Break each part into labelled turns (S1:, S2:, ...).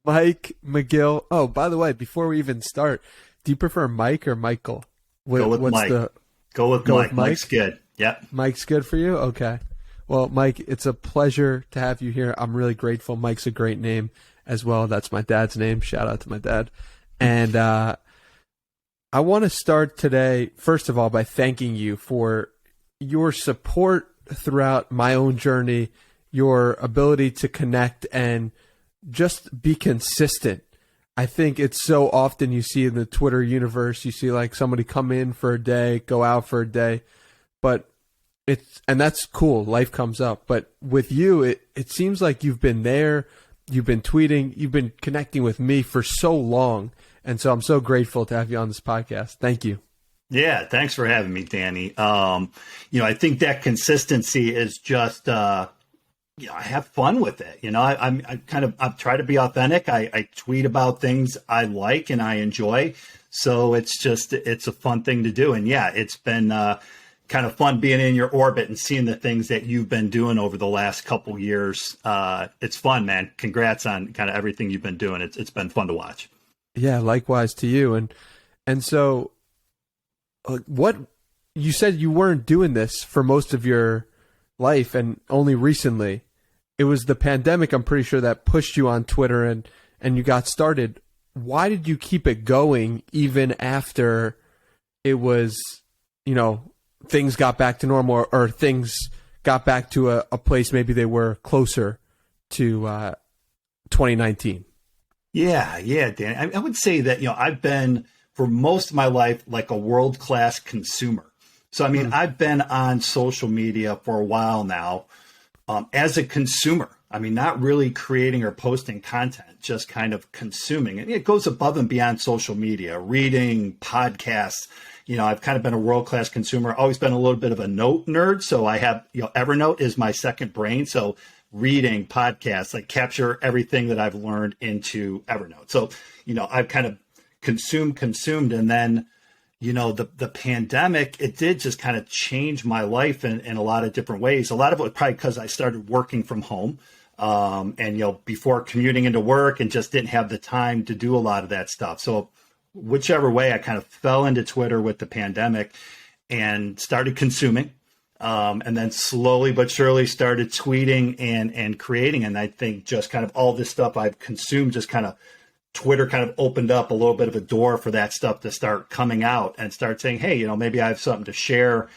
S1: Mike McGill. Oh, by the way, before we even start, do you prefer Mike or Michael?
S2: Go with
S1: What's
S2: Mike.
S1: the
S2: Go with
S1: go with
S2: Mike.
S1: Mike?
S2: Mike's good. Yep.
S1: Mike's good for you? Okay. Well, Mike, it's a pleasure to have you here. I'm really grateful. Mike's a great name as well. That's my dad's name. Shout out to my dad. And I want to start today, first of all, by thanking you for your support throughout my own journey, your ability to connect and just be consistent. I think it's so often you see in the Twitter universe, you see like somebody come in for a day, go out for a day, but and that's cool. Life comes up. But with you, it seems like you've been there, you've been tweeting, you've been connecting with me for so long. And so I'm so grateful to have you on this podcast. Thank you.
S2: Yeah. Thanks for having me, Danny. I think that consistency is just, I have fun with it. I try to be authentic. I tweet about things I like and I enjoy. So it's a fun thing to do. And yeah, it's been kind of fun being in your orbit and seeing the things that you've been doing over the last couple years. It's fun, man. Congrats on kind of everything you've been doing. It's been fun to watch.
S1: Yeah, likewise to you. And so what you said you weren't doing this for most of your life and only recently. It was the pandemic, I'm pretty sure, that pushed you on Twitter and you got started. Why did you keep it going even after it was, things got back to normal or things got back to a place maybe they were closer to 2019?
S2: Yeah, Dan. I would say that, I've been for most of my life like a world-class consumer. So, I've been on social media for a while now as a consumer. Not really creating or posting content, just kind of consuming. And it goes above and beyond social media, reading, podcasts. I've kind of been a world-class consumer, always been a little bit of a note nerd. So I have, Evernote is my second brain. So reading, podcasts, like capture everything that I've learned into Evernote. So, I've kind of consumed. And then, the pandemic, it did just kind of change my life in a lot of different ways. A lot of it was probably because I started working from home before commuting into work and just didn't have the time to do a lot of that stuff. So whichever way, I kind of fell into Twitter with the pandemic and started consuming. And then slowly but surely started tweeting and creating. And I think just kind of all this stuff I've consumed, just kind of Twitter kind of opened up a little bit of a door for that stuff to start coming out and start saying, hey, maybe I have something to share.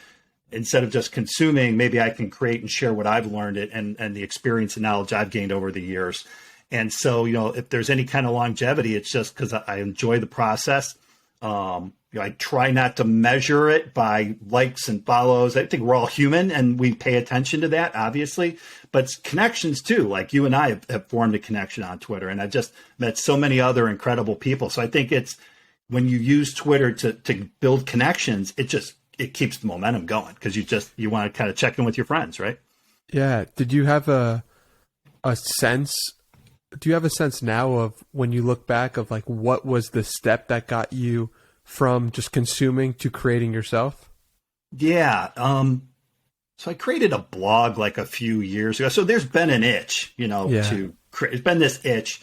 S2: Instead of just consuming, maybe I can create and share what I've learned and the experience and knowledge I've gained over the years. And so, if there's any kind of longevity, it's just because I enjoy the process. I try not to measure it by likes and follows. I think we're all human and we pay attention to that, obviously, but it's connections too. Like you and I have formed a connection on Twitter, and I've just met so many other incredible people. So I think it's when you use Twitter to build connections, it keeps the momentum going because you want to kind of check in with your friends, right?
S1: Yeah. Did you have a sense? Do you have a sense now of when you look back of like what was the step that got you from just consuming to creating yourself?
S2: Yeah. So I created a blog like a few years ago. So there's been an itch, to create. It's been this itch.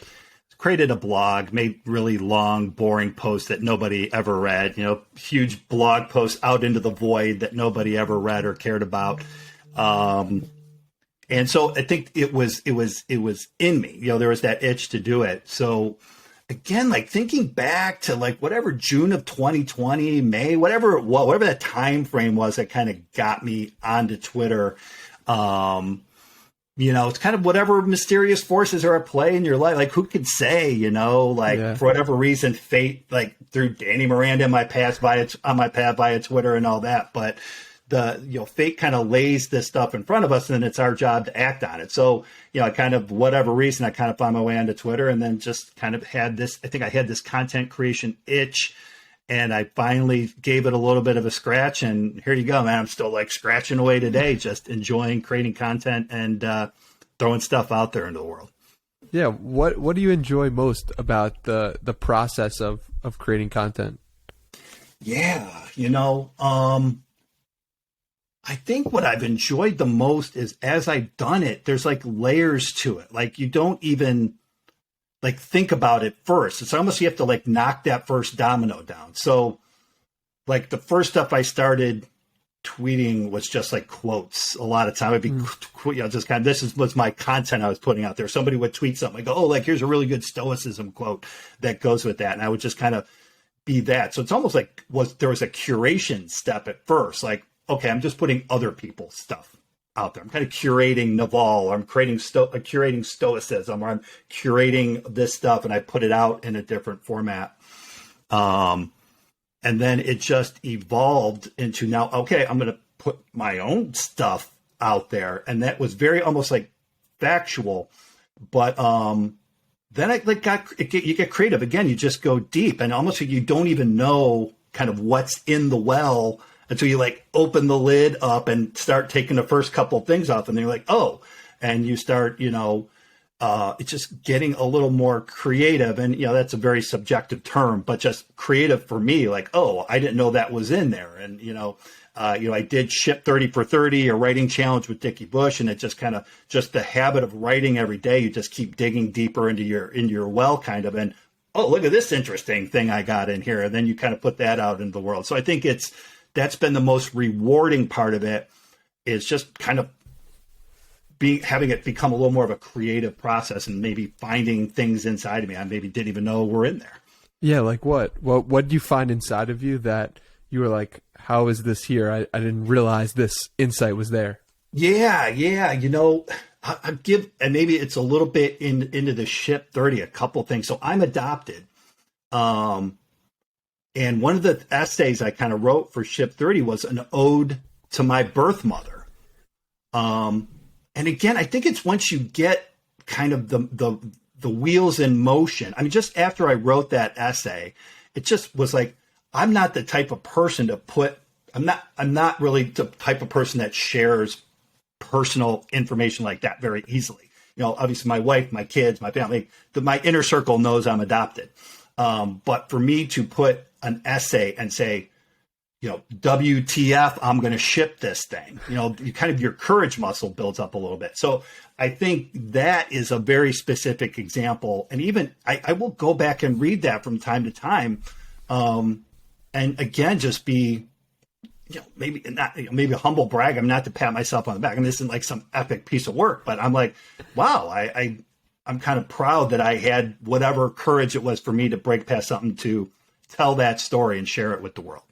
S2: Created a blog, made really long, boring posts that nobody ever read. Huge blog posts out into the void that nobody ever read or cared about. And so I think it was in me. There was that itch to do it. So again, like thinking back to like whatever June of 2020, May, whatever it was, whatever that time frame was that kind of got me onto Twitter. It's kind of whatever mysterious forces are at play in your life. Like who could say, for whatever reason, fate like threw Danny Miranda on my path via Twitter and all that. But fate kind of lays this stuff in front of us, and it's our job to act on it. So, I kind of, whatever reason, I kind of found my way onto Twitter and then just kind of had this, I think I had this content creation itch, and I finally gave it a little bit of a scratch, and here you go, man. I'm still like scratching away today, just enjoying creating content and throwing stuff out there into the world.
S1: Yeah. What do you enjoy most about the process of creating content?
S2: Yeah. I think what I've enjoyed the most is as I've done it, there's like layers to it. Like you don't even like think about it first. It's almost you have to like knock that first domino down. So like the first stuff I started tweeting was just like quotes. A lot of time I'd be just kind of was my content I was putting out there. Somebody would tweet something. I go, oh, like here's a really good Stoicism quote that goes with that. And I would just kind of be that. So it's almost like there was a curation step at first. Like, okay, I'm just putting other people's stuff out there. I'm kind of curating Naval, or I'm curating Stoicism, or I'm curating this stuff and I put it out in a different format. And then it just evolved into now, okay, I'm going to put my own stuff out there. And that was very almost like factual. But then I you get creative. Again, you just go deep and almost like you don't even know kind of what's in the well until you like open the lid up and start taking the first couple of things off. And then you're like, oh, and you start, it's just getting a little more creative. And, that's a very subjective term, but just creative for me, like, oh, I didn't know that was in there. And, I did Ship 30 for 30, a writing challenge with Dickie Bush. And it just kind of just the habit of writing every day. You just keep digging deeper into your well kind of. And, oh, look at this interesting thing I got in here. And then you kind of put that out into the world. So I think that's been the most rewarding part of it, is just kind of having it become a little more of a creative process and maybe finding things inside of me I maybe didn't even know were in there. Yeah, like what? What did you find inside of you that you were like, how is this here? I didn't realize this insight was there. Yeah. I give, and maybe it's a little bit into the Ship 30, a couple things. So I'm adopted. And one of the essays I kind of wrote for Ship 30 was an ode to my birth mother. And again, I think it's once you get kind of the wheels in motion. I mean, just after I wrote that essay, it just was like, I'm not the type of person I'm not really the type of person that shares personal information like that very easily. Obviously my wife, my kids, my family, my inner circle knows I'm adopted. But for me to put an essay and say, WTF, I'm going to ship this thing. You kind of your courage muscle builds up a little bit. So I think that is a very specific example. And even I will go back and read that from time to time. And again, just be, maybe not, maybe a humble brag. I'm not to pat myself on the back. And this isn't like some epic piece of work, but I'm like, wow, I'm kind of proud that I had whatever courage it was for me to break past something to tell that story and share it with the world.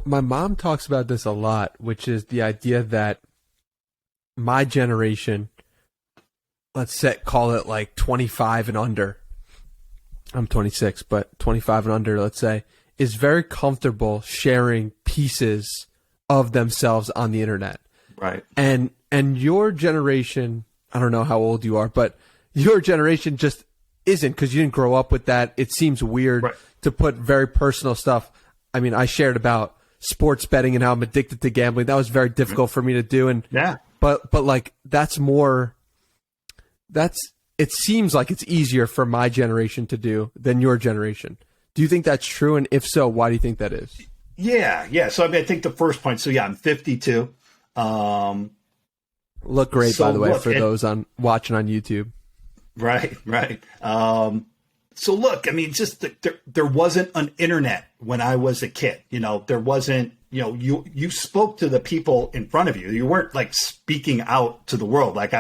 S2: My mom talks about this a lot, which is the idea that my generation, call it like 25 and under. I'm 26, but 25 and under, let's say, is very comfortable sharing pieces of themselves on the internet. Right. And your generation, I don't know how old you are, but your generation just isn't, because you didn't grow up with that. It seems weird to put very personal stuff. I mean, I shared about sports betting and how I'm addicted to gambling. That was very difficult for me to do. And but like it seems like it's easier for my generation to do than your generation. Do you think that's true? And if so, why do you think that is? Yeah. So I think the first point. So I'm 52. Look great, by the way, for those watching on YouTube. Right. So look, I mean, just there wasn't an internet when I was a kid. There wasn't. You spoke to the people in front of you. You weren't like speaking out to the world. Like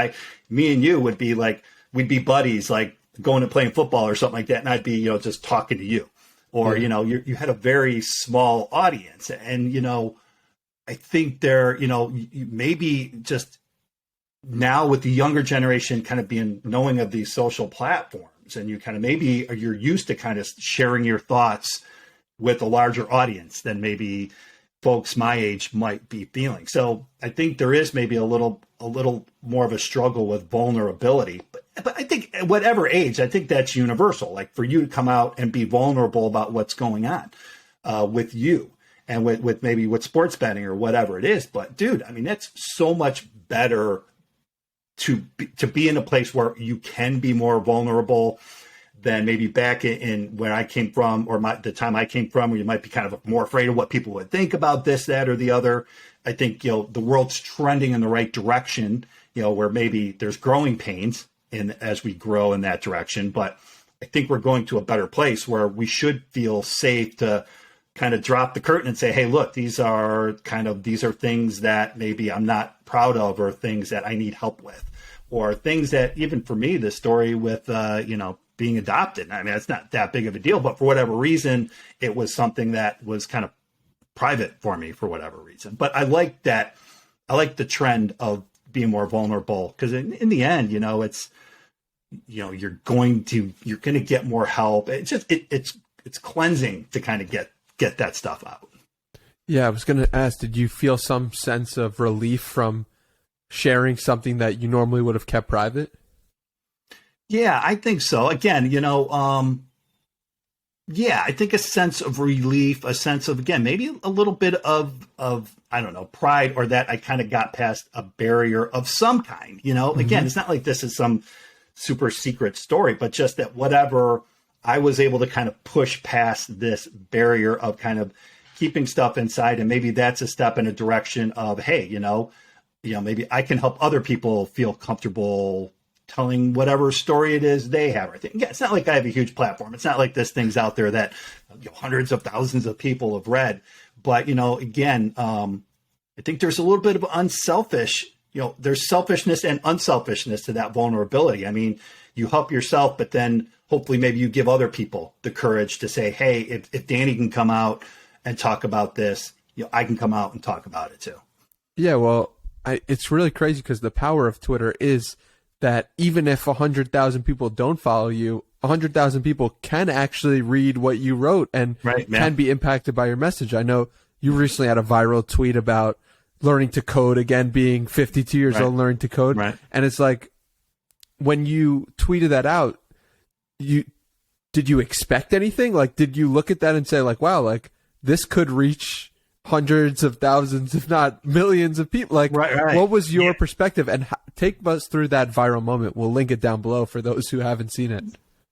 S2: me and you would be like, we'd be buddies, like going and playing football or something like that, and I'd be just talking to you, or you had a very small audience, and I think maybe just now with the younger generation kind of being knowing of these social platforms, and you kind of you're used to kind of sharing your thoughts with a larger audience than maybe folks my age might be feeling. So I think there is maybe a little more of a struggle with vulnerability, but I think at whatever age, I think that's universal. Like for you to come out and be vulnerable about what's going on with you and with maybe with sports betting or whatever it is. But dude, I mean, that's so much better to be in a place where you can be more vulnerable than maybe back in where I came from, or the time I came from, where you might be kind of more afraid of what people would think about this, that, or the other. I think, the world's trending in the right direction, where maybe there's growing pains, as we grow in that direction. But I think we're going to a better place where we should feel safe to kind of drop the curtain and say, hey, look, these are things that maybe I'm not proud of, or things that I need help with, or things that, even for me, the story with, being adopted. I mean, it's not that big of a deal, but for whatever reason, it was something that was kind of private for me for whatever reason. But I like that. I like the trend of being more vulnerable, because in the end, it's, you're going to get more help. It's just, it's cleansing to kind of get that stuff out.
S1: Yeah, I was going to ask, did you feel some sense of relief from sharing something that you normally would have kept private?
S2: Yeah, I think so. Again, I think a sense of relief, a sense of, again, maybe a little bit of I don't know, pride, or that I kind of got past a barrier of some kind. Again, it's not like this is some super secret story, but just that whatever, I was able to kind of push past this barrier of kind of keeping stuff inside. And maybe that's a step in a direction of, hey, maybe I can help other people feel comfortable telling whatever story it is they have. I think, yeah, it's not like I have a huge platform. It's not like this thing's out there that hundreds of thousands of people have read. But, again, I think there's a little bit of unselfish, there's selfishness and unselfishness to that vulnerability. I mean, you help yourself, but then hopefully maybe you give other people the courage to say, hey, if Danny can come out and talk about this, I can come out and talk about it too.
S1: Yeah, well, it's really crazy, because the power of Twitter is that even if 100,000 people don't follow you, 100,000 people can actually read what you wrote and can be impacted by your message. I know you recently had a viral tweet about learning to code again, being 52 years old, learning to code.
S2: Right.
S1: And it's like, when you tweeted that out, did you expect anything? Like, did you look at that and say, like, wow, like this could reach hundreds of thousands, if not millions of people? Like, what was your perspective? And take us through that viral moment. We'll link it down below for those who haven't seen it.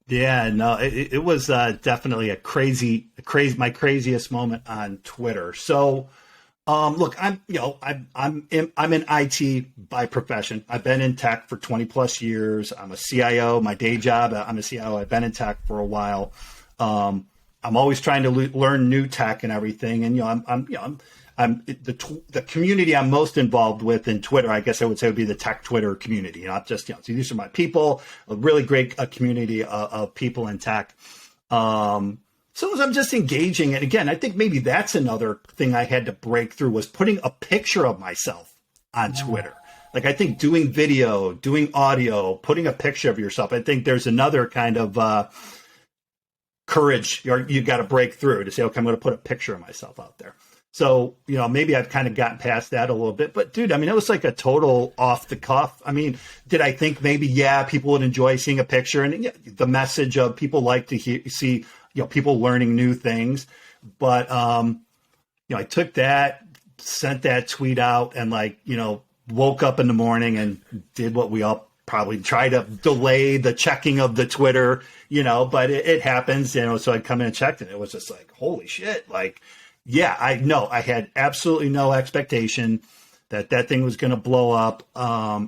S2: Yeah, no, it was definitely my craziest moment on Twitter. So, look, I'm in IT by profession. I've been in tech for 20 plus years. I'm a CIO. My day job, I'm a CIO. I've been in tech for a while. I'm always trying to learn new tech and everything. And the community I'm most involved with in Twitter, I guess I would say, would be the tech Twitter community. Not just, so these are my people, a really great community of people in tech. So as I'm just engaging, and again, I think maybe that's another thing I had to break through, was putting a picture of myself on Twitter. Like, I think doing video, doing audio, putting a picture of yourself, I think there's another kind of courage you got to break through to say, okay, I'm going to put a picture of myself out there. So, maybe I've kind of gotten past that a little bit. But, dude, I mean, it was like a total off the cuff. I mean, did I think maybe, people would enjoy seeing a picture? And the message of people like to see, people learning new things. But, I took that, sent that tweet out, and, woke up in the morning and did what we all probably try to delay the checking of the Twitter, but it happens, so I'd come in and checked, and it was just like, holy shit. I had absolutely no expectation that thing was going to blow up.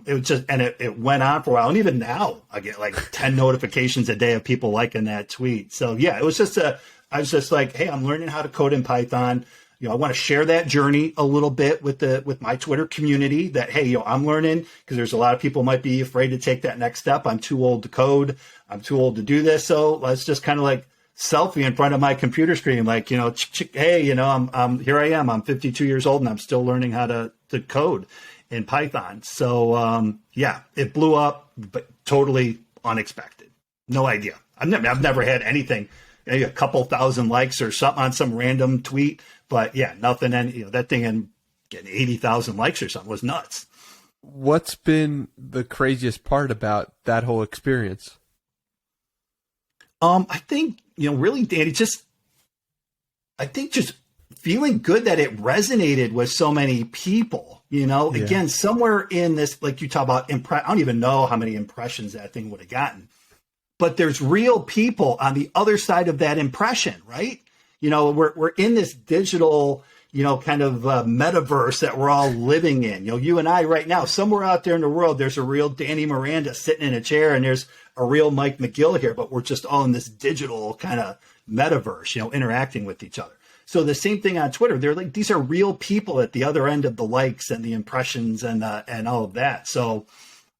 S2: It was just, and it went on for a while. And even now I get like 10 notifications a day of people liking that tweet. So it was just I was just like, hey, I'm learning how to code in Python. I want to share that journey a little bit with my Twitter community, that, hey, I'm learning, because there's a lot of people might be afraid to take that next step. I'm too old to code. I'm too old to do this. So let's just kind of selfie in front of my computer screen, hey, I'm here I am. I'm 52 years old and I'm still learning how to code in Python. So it blew up, but totally unexpected. No idea. I've never had anything, maybe a couple thousand likes or something on some random tweet. But nothing. And that thing and getting 80,000 likes or something was nuts.
S1: What's been the craziest part about that whole experience?
S2: I think, really, Danny, just feeling good that it resonated with so many people, again, somewhere in this, like you talk about, I don't even know how many impressions that thing would have gotten, but there's real people on the other side of that impression, right? We're in this digital, kind of metaverse that we're all living in. You and I right now, somewhere out there in the world, there's a real Danny Miranda sitting in a chair, and there's a real Mike McGill here, but we're just all in this digital kind of metaverse, interacting with each other. So the same thing on Twitter. They're like, these are real people at the other end of the likes and the impressions and all of that. So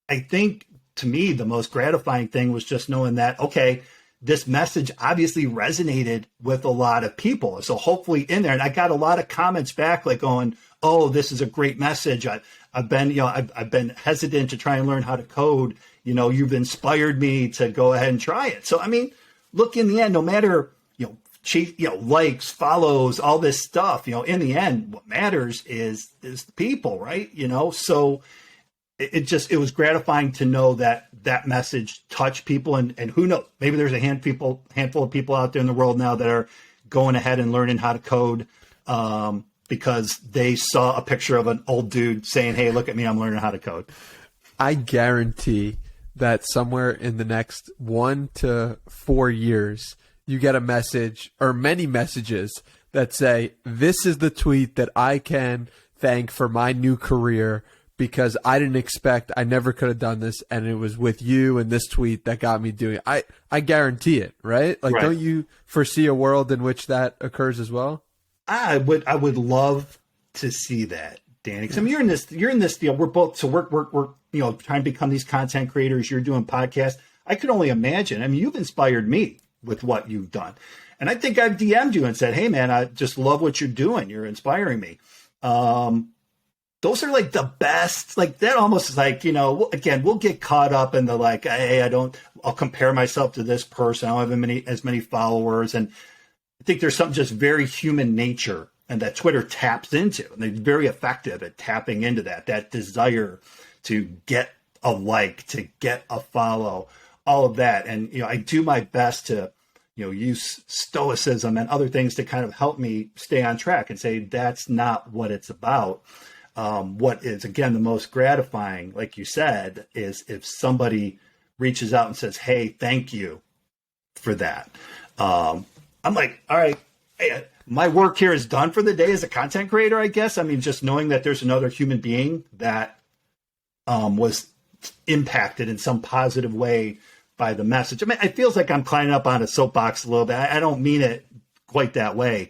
S2: I think, to me, the most gratifying thing was just knowing that, okay, this message obviously resonated with a lot of people. So hopefully in there, and I got a lot of comments back like going, oh, this is a great message. I've been hesitant to try and learn how to code. You've inspired me to go ahead and try it. So, I mean, look, in the end, no matter, likes, follows, all this stuff, in the end, what matters is the people, right? So it was gratifying to know that message touched people, and who knows, maybe there's a handful of people out there in the world now that are going ahead and learning how to code because they saw a picture of an old dude saying, hey, look at me, I'm learning how to code.
S1: I guarantee that somewhere in the next 1 to 4 years, you get a message or many messages that say, this is the tweet that I can thank for my new career, because I didn't expect, I never could have done this, and it was with you and this tweet that got me doing it. I guarantee it, right? Like, right. Don't you foresee a world in which that occurs as well?
S2: I would love to see that, Danny. Because I mean, you're in this deal. We're both, so we're trying to become these content creators. You're doing podcasts. I could only imagine. I mean, you've inspired me with what you've done, and I think I've DM'd you and said, hey man, I just love what you're doing. You're inspiring me. Those are like the best, like that almost is like, again, we'll get caught up in the like, hey, I'll compare myself to this person. I don't have as many followers. And I think there's something just very human nature and that Twitter taps into, and they're very effective at tapping into that desire to get a like, to get a follow, all of that. And, I do my best to, use Stoicism and other things to kind of help me stay on track and say, that's not what it's about. What is, again, the most gratifying, like you said, is if somebody reaches out and says, hey, thank you for that. I'm like, all right, hey, my work here is done for the day as a content creator, I guess. I mean, just knowing that there's another human being that was impacted in some positive way by the message. I mean, it feels like I'm climbing up on a soapbox a little bit. I don't mean it quite that way.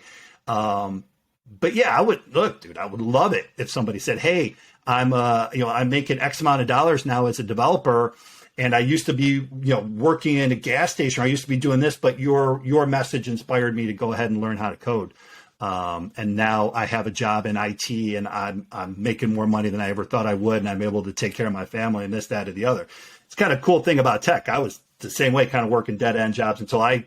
S2: But yeah, I would love it if somebody said, hey, I'm making X amount of dollars now as a developer, and I used to be, working in a gas station. I used to be doing this, but your message inspired me to go ahead and learn how to code. And now I have a job in IT, and I'm making more money than I ever thought I would, and I'm able to take care of my family and this, that, or the other. It's kind of a cool thing about tech. I was the same way, kind of working dead end jobs until I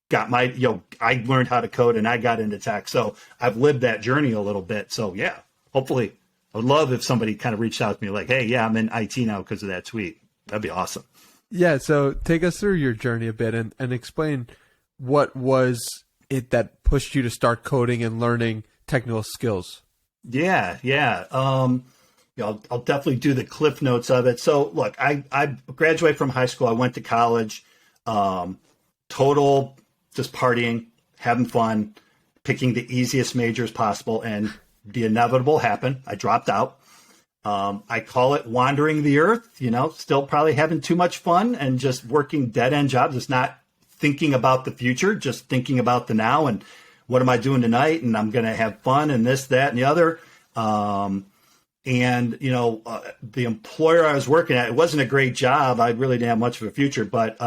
S2: got my, I learned how to code and I got into tech. So I've lived that journey a little bit. So yeah, hopefully I would love if somebody kind of reached out to me like, hey, yeah, I'm in IT now because of that tweet. That'd be awesome.
S1: Yeah. So take us through your journey a bit and explain what was it that pushed you to start coding and learning technical skills.
S2: Yeah. I'll definitely do the cliff notes of it. So look, I graduated from high school. I went to college, total just partying, having fun, picking the easiest majors possible, and the inevitable happened. I dropped out. I call it wandering the earth, still probably having too much fun and just working dead end jobs. It's not thinking about the future, just thinking about the now and what am I doing tonight? And I'm going to have fun and this, that, and the other. The employer I was working at, it wasn't a great job. I really didn't have much of a future, but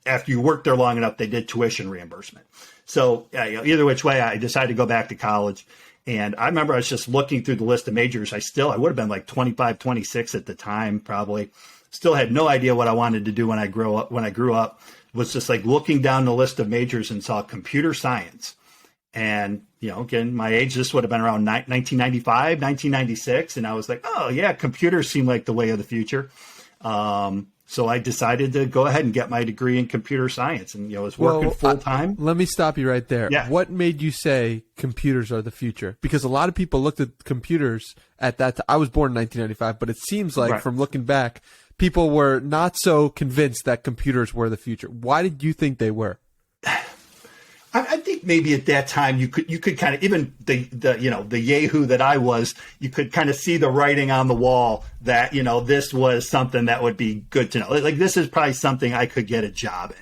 S2: after you worked there long enough, they did tuition reimbursement. So either which way, I decided to go back to college. And I remember I was just looking through the list of majors. I would have been like 25, 26 at the time, probably. Still had no idea what I wanted to do when I grew up. Was just like looking down the list of majors and saw computer science. And, again, my age, this would have been around 1995, 1996. And I was like, oh, yeah, computers seem like the way of the future. So I decided to go ahead and get my degree in computer science and, was working full time.
S1: Let me stop you right there.
S2: Yeah.
S1: What made you say computers are the future? Because a lot of people looked at computers at that time. I was born in 1995, but it seems like from looking back, people were not so convinced that computers were the future. Why did you think they were?
S2: I think maybe at that time you could kind of, even the Yahoo that I was, you could kind of see the writing on the wall that, this was something that would be good to know. Like this is probably something I could get a job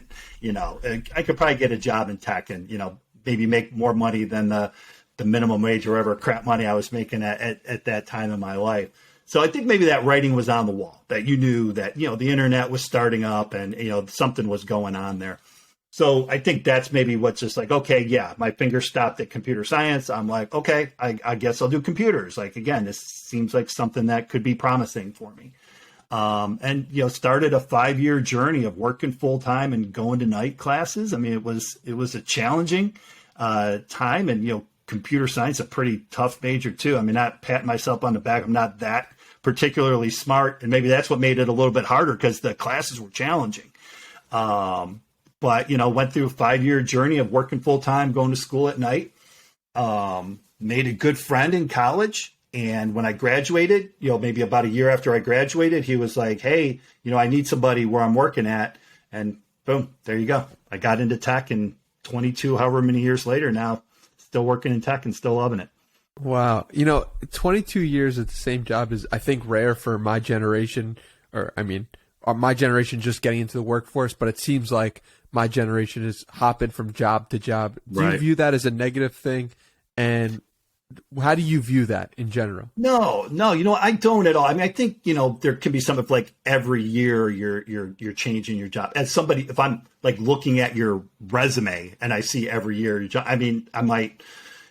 S2: in, I could probably get a job in tech and, maybe make more money than the minimum wage or whatever crap money I was making at that time in my life. So I think maybe that writing was on the wall, that you knew that, the internet was starting up and, something was going on there. So I think that's maybe what's just like, okay, yeah, my finger stopped at computer science. I'm like, okay, I guess I'll do computers. Like, again, this seems like something that could be promising for me. And, started a 5-year journey of working full time and going to night classes. I mean, it was a challenging time, and, computer science, a pretty tough major too. I mean, not patting myself on the back. I'm not that particularly smart. And maybe that's what made it a little bit harder because the classes were challenging. But, went through a 5-year journey of working full time, going to school at night, made a good friend in college. And when I graduated, maybe about a year after I graduated, he was like, hey, I need somebody where I'm working at. And boom, there you go. I got into tech, and 22, however many years later now, still working in tech and still loving it.
S1: Wow. 22 years at the same job is, I think, rare for my generation, my generation just getting into the workforce, but it seems like my generation is hopping from job to job. Do you view that as a negative thing? And how do you view that in general?
S2: No, I don't at all. I mean, I think, there can be something like every year you're changing your job. As somebody, if I'm like looking at your resume and I see every year your job, I mean, I might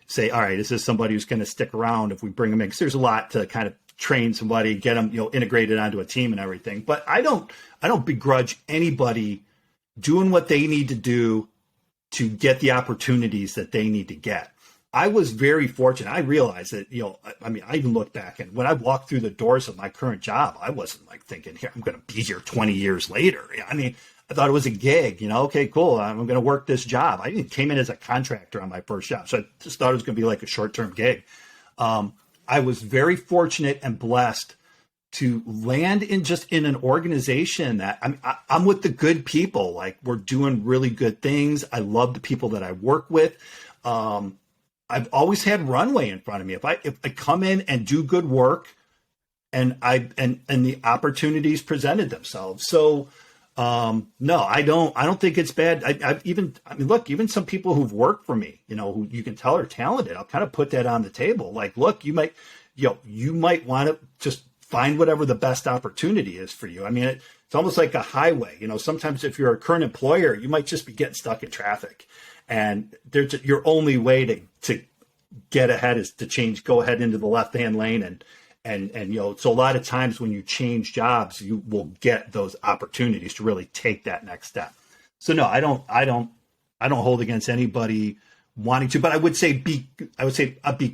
S2: say, all right, is this somebody who's going to stick around if we bring them in? Because there's a lot to kind of train somebody, get them, integrated onto a team and everything. But I don't begrudge anybody doing what they need to do to get the opportunities that they need to get. I was very fortunate. I realized that, I even look back, and when I walked through the doors of my current job, I wasn't like thinking, here, I'm going to be here 20 years later. I mean, I thought it was a gig, okay, cool. I'm going to work this job. I even came in as a contractor on my first job. So I just thought it was going to be like a short-term gig. I was very fortunate and blessed to land in an organization that I'm with the good people. Like, we're doing really good things. I love the people that I work with. I've always had runway in front of me. If I come in and do good work, and the opportunities presented themselves. So no, I don't think it's bad. Even some people who've worked for me, who you can tell are talented, I'll kind of put that on the table. Like, look, you might want to just find whatever the best opportunity is for you. I mean, it's almost like a highway. Sometimes if you're a current employer, you might just be getting stuck in traffic. And your only way to get ahead is to go ahead into the left-hand lane. And so a lot of times when you change jobs, you will get those opportunities to really take that next step. So no, I don't hold against anybody wanting to, but I would say be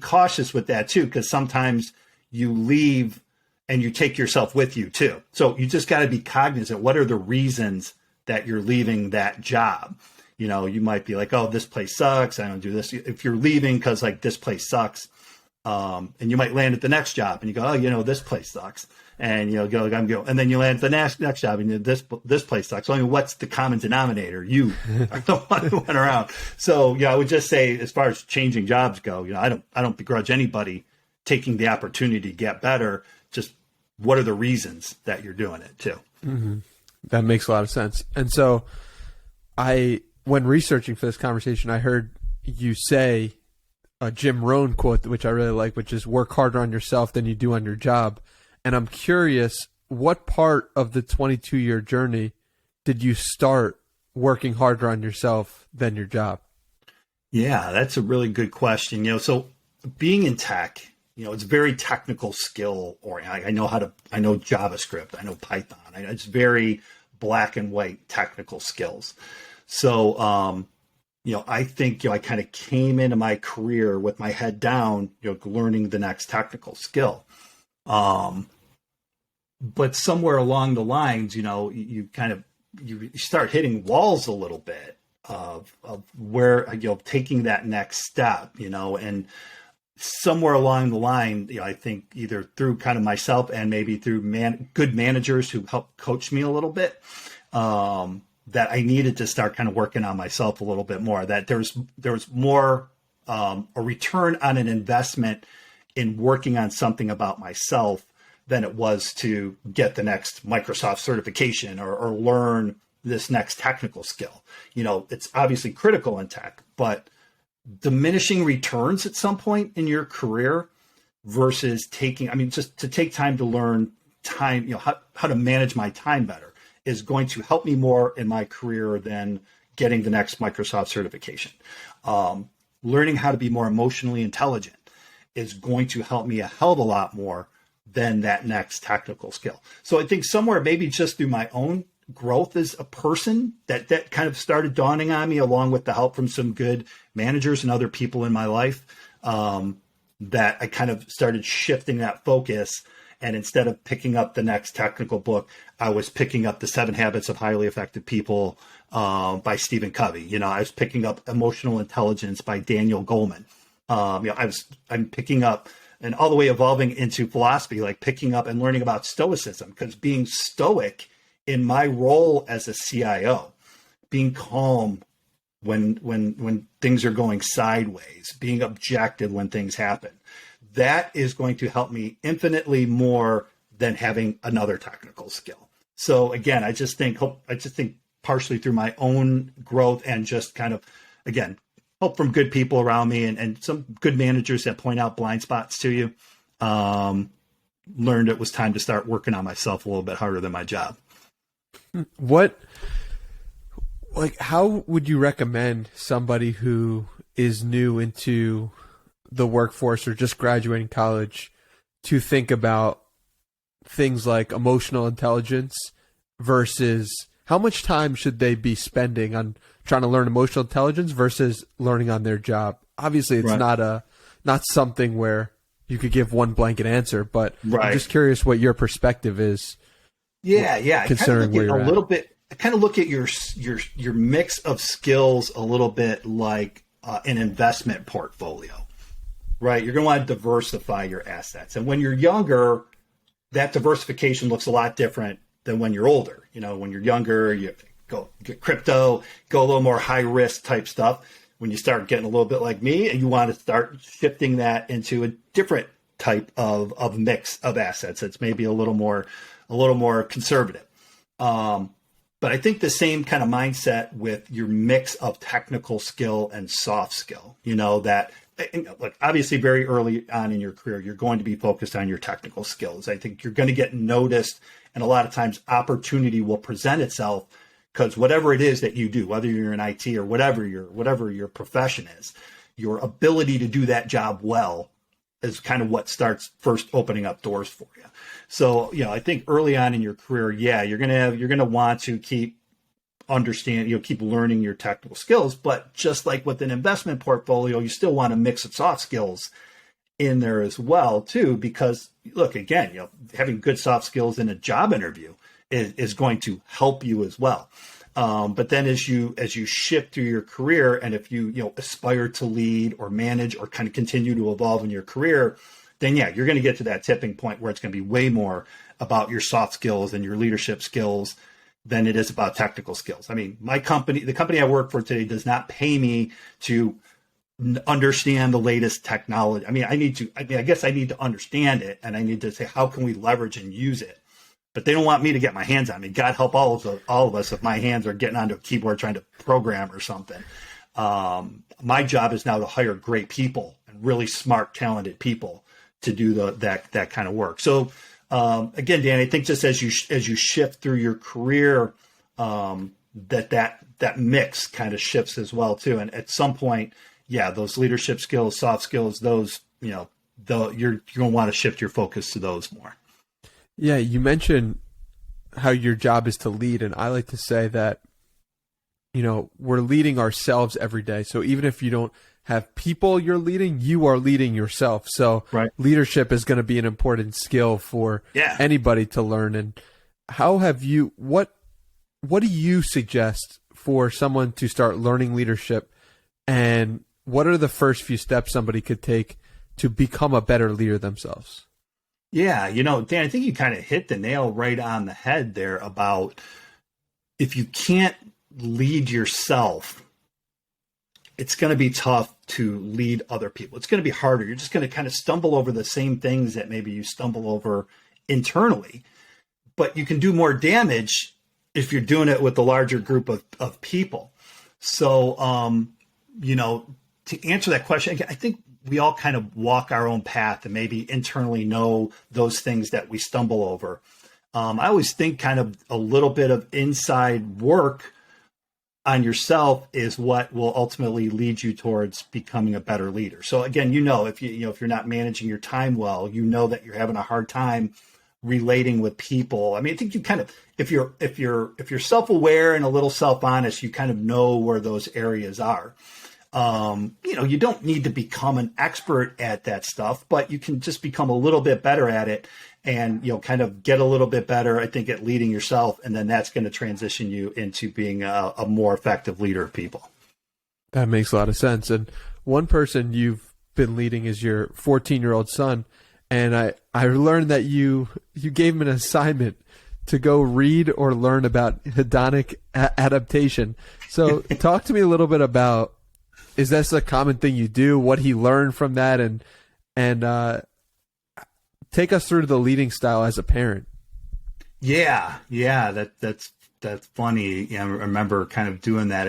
S2: cautious with that too, because sometimes you leave and you take yourself with you too. So you just got to be cognizant. What are the reasons that you're leaving that job? You might be like, oh, this place sucks. I don't do this. If you're leaving because like this place sucks, and you might land at the next job and you go, oh, this place sucks. And go, and then you land at the next job and this place sucks. So, I mean, what's the common denominator? You are the one who went around. So, I would just say, as far as changing jobs go, I don't begrudge anybody taking the opportunity to get better. Just what are the reasons that you're doing it too?
S1: Mm-hmm. That makes a lot of sense. And so when researching for this conversation, I heard you say a Jim Rohn quote, which I really like, which is work harder on yourself than you do on your job. And I'm curious, what part of the 22-year journey did you start working harder on yourself than your job?
S2: Yeah, that's a really good question. So being in tech, it's very technical skill oriented. I know JavaScript, I know Python. It's very black and white technical skills. So, I think, I kind of came into my career with my head down, learning the next technical skill. But somewhere along the lines, you start hitting walls a little bit of where, taking that next step, and somewhere along the line, I think either through kind of myself and maybe through good managers who helped coach me a little bit, that I needed to start kind of working on myself a little bit more, that there's more a return on an investment in working on something about myself than it was to get the next Microsoft certification or learn this next technical skill. It's obviously critical in tech, but diminishing returns at some point in your career versus just to take time to learn time, how to manage my time better is going to help me more in my career than getting the next Microsoft certification. Learning how to be more emotionally intelligent is going to help me a hell of a lot more than that next technical skill. So I think somewhere maybe just through my own growth as a person that kind of started dawning on me, along with the help from some good managers and other people in my life, that I kind of started shifting that focus. And instead of picking up the next technical book, I was picking up The 7 Habits of Highly Effective People by Stephen Covey. I was picking up Emotional Intelligence by Daniel Goleman. I'm picking up and all the way evolving into philosophy, like picking up and learning about Stoicism, because being stoic in my role as a CIO, being calm when things are going sideways, being objective when things happen, that is going to help me infinitely more than having another technical skill. So again, I just think partially through my own growth and just kind of, again, help from good people around me and some good managers that point out blind spots to you, learned it was time to start working on myself a little bit harder than my job.
S1: How would you recommend somebody who is new into the workforce or just graduating college to think about things like emotional intelligence versus how much time should they be spending on trying to learn emotional intelligence versus learning on their job? Obviously, it's
S2: right.
S1: not something where you could give one blanket answer, but
S2: right.
S1: I'm just curious what your perspective is.
S2: Yeah.
S1: Considering where you're at.
S2: I kind of look at your mix of skills a little bit like an investment portfolio, right? You're going to want to diversify your assets. And when you're younger, that diversification looks a lot different than when you're older. When you're younger, you go get crypto, go a little more high risk type stuff. When you start getting a little bit like me and you want to start shifting that into a different type of mix of assets, it's maybe a little more conservative. But I think the same kind of mindset with your mix of technical skill and soft skill, that look, obviously very early on in your career, you're going to be focused on your technical skills. I think you're going to get noticed, and a lot of times opportunity will present itself because whatever it is that you do, whether you're in IT or whatever your profession is, your ability to do that job well is kind of what starts first opening up doors for you. So, I think early on in your career, you're going to want to keep learning your technical skills, but just like with an investment portfolio, you still want a mix of soft skills in there as well too, because look, again, having good soft skills in a job interview is going to help you as well. But then as you shift through your career, and if you aspire to lead or manage or kind of continue to evolve in your career, then you're going to get to that tipping point where it's going to be way more about your soft skills and your leadership skills than it is about technical skills. I mean, the company I work for today does not pay me to understand the latest technology. I guess I need to understand it, and I need to say, how can we leverage and use it? But they don't want me to get my hands on it. God help all of us if my hands are getting onto a keyboard trying to program or something. My job is now to hire great people and really smart, talented people to do that kind of work. So again, Dan, I think just as you shift through your career, that mix kind of shifts as well too. And at some point, those leadership skills, soft skills, those you're going to want to shift your focus to those more.
S1: Yeah, you mentioned how your job is to lead, and I like to say that, we're leading ourselves every day. So even if you don't have people you're leading, you are leading yourself. So leadership is going to be an important skill for anybody to learn. And what do you suggest for someone to start learning leadership, and what are the first few steps somebody could take to become a better leader themselves?
S2: Yeah, Dan, I think you kind of hit the nail right on the head there about if you can't lead yourself, it's going to be tough to lead other people. It's going to be harder. You're just going to kind of stumble over the same things that maybe you stumble over internally, but you can do more damage if you're doing it with a larger group of people. So, to answer that question, I think we all kind of walk our own path and maybe internally know those things that we stumble over. I always think kind of a little bit of inside work on yourself is what will ultimately lead you towards becoming a better leader. So again, if you're not managing your time well, that you're having a hard time relating with people. I mean, I think you kind of, if you're self-aware and a little self-honest, you kind of know where those areas are. You don't need to become an expert at that stuff, but you can just become a little bit better at it and, kind of get a little bit better, I think, at leading yourself. And then that's going to transition you into being a more effective leader of people.
S1: That makes a lot of sense. And one person you've been leading is your 14-year-old son. And I learned that you gave him an assignment to go read or learn about hedonic adaptation. So talk to me a little bit about, is this a common thing you do? What he learned from that, and take us through the leading style as a parent.
S2: Yeah, that's funny. I remember kind of doing that.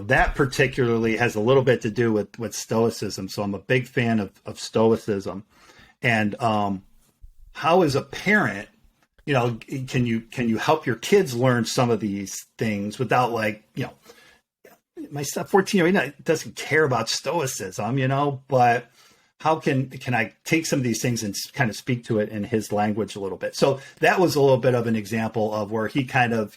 S2: That particularly has a little bit to do with Stoicism. So I'm a big fan of Stoicism, and how as a parent, can you help your kids learn some of these things without my 14-year-old doesn't care about Stoicism, but how can I take some of these things and kind of speak to it in his language a little bit? So that was a little bit of an example of where he kind of,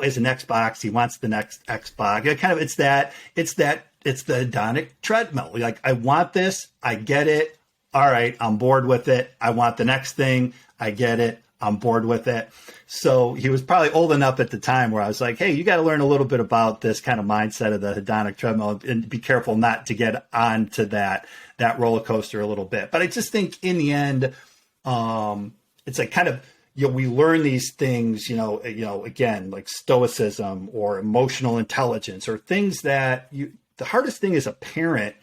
S2: has an Xbox, he wants the next Xbox. It's the hedonic treadmill. Like, I want this, I get it. All right, I'm bored with it. I want the next thing, I get it. I'm bored with it. So he was probably old enough at the time where I was like, hey, you got to learn a little bit about this kind of mindset of the hedonic treadmill and be careful not to get onto that roller coaster a little bit. But I just think in the end, it's like kind of, we learn these things, again, like Stoicism or emotional intelligence or things that the hardest thing as a parent